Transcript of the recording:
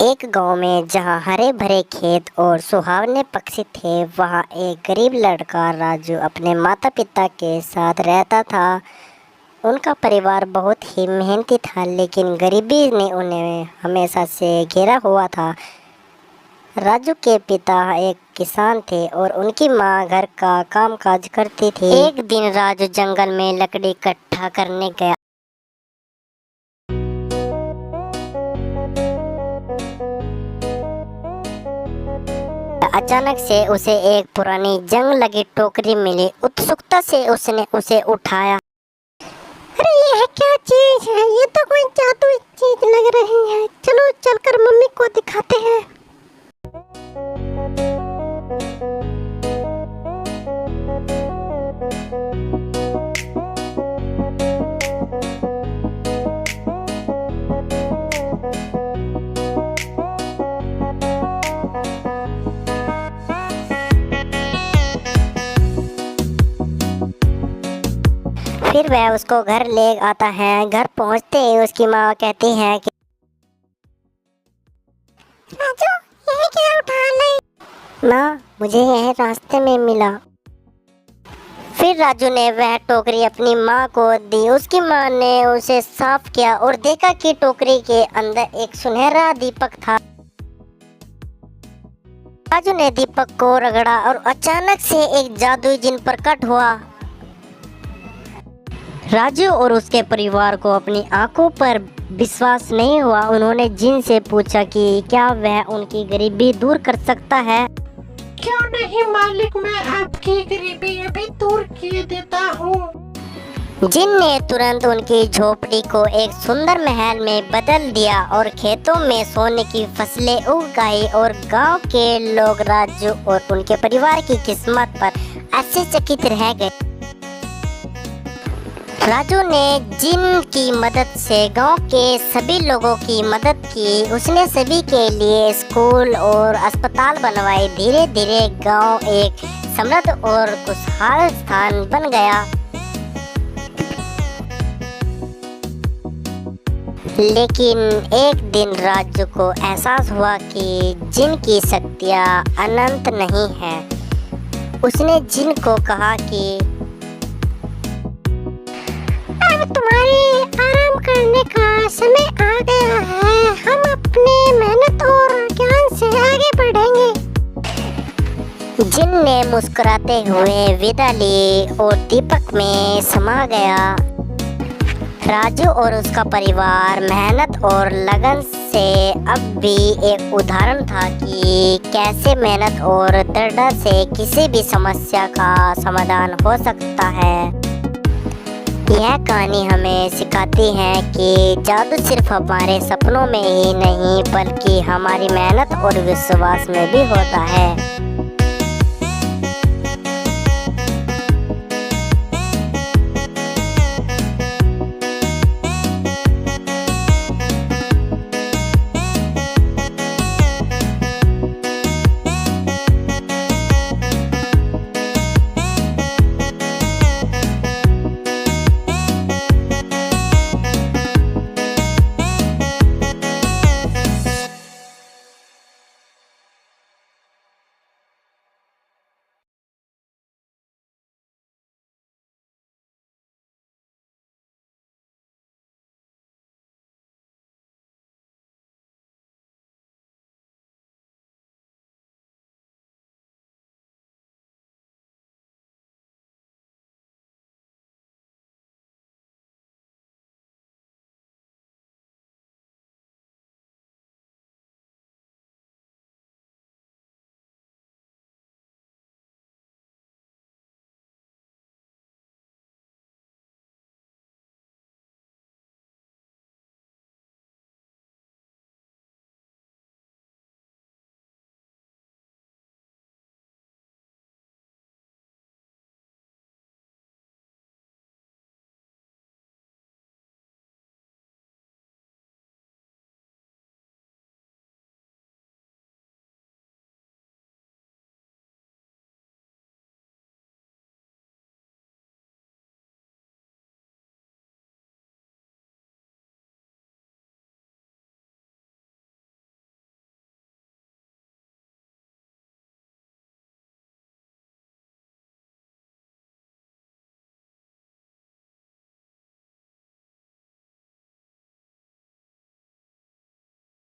एक गांव में जहां हरे भरे खेत और सुहावने पक्षी थे, वहां एक गरीब लड़का राजू अपने माता पिता के साथ रहता था। उनका परिवार बहुत ही मेहनती था, लेकिन गरीबी ने उन्हें हमेशा से घेरा हुआ था। राजू के पिता एक किसान थे और उनकी माँ घर का कामकाज करती थी। एक दिन राजू जंगल में लकड़ी इकट्ठा करने गया। अचानक से उसे एक पुरानी जंग लगी टोकरी मिली। उत्सुकता से उसने उसे उठाया। अरे ये है क्या चीज है? ये तो कोई जादुई चीज लग रही है। चलो चलकर मम्मी को दिखाते हैं। फिर वह उसको घर ले आता है। घर पहुंचते ही उसकी माँ कहती है कि राजू, ये क्या उठा लाई? माँ, मुझे यह रास्ते में मिला। फिर राजू ने वह टोकरी अपनी माँ को दी। उसकी माँ ने उसे साफ किया और देखा कि टोकरी के अंदर एक सुनहरा दीपक था। राजू ने दीपक को रगड़ा और अचानक से एक जादुई जिन प्रकट हुआ। राजू और उसके परिवार को अपनी आंखों पर विश्वास नहीं हुआ। उन्होंने जिन से पूछा कि क्या वह उनकी गरीबी दूर कर सकता है। क्यों नहीं मालिक, मैं आपकी गरीबी अभी दूर किए देता हूँ। जिन ने तुरंत उनकी झोपड़ी को एक सुंदर महल में बदल दिया और खेतों में सोने की फसलें उग गई। और गांव के लोग राजू और उनके परिवार की किस्मत पर आश्चर्यचकित रह गए। राजू ने जिन की मदद से गांव के सभी लोगों की मदद की। उसने सभी के लिए स्कूल और अस्पताल बनवाए। धीरे धीरे गांव एक समृद्ध और खुशहाल स्थान बन गया। लेकिन एक दिन राजू को एहसास हुआ कि जिन की शक्तियाँ अनंत नहीं है। उसने जिन को कहा कि अब तुम्हारे आराम करने का समय आ गया है। हम अपने मेहनत और ज्ञान से आगे बढ़ेंगे। जिन ने मुस्कुराते हुए विदा ली और दीपक में समा गया। राजू और उसका परिवार मेहनत और लगन से अब भी एक उदाहरण था कि कैसे मेहनत और दृढ़ता से किसी भी समस्या का समाधान हो सकता है। यह कहानी हमें सिखाती है कि जादू सिर्फ हमारे सपनों में ही नहीं, बल्कि हमारी मेहनत और विश्वास में भी होता है।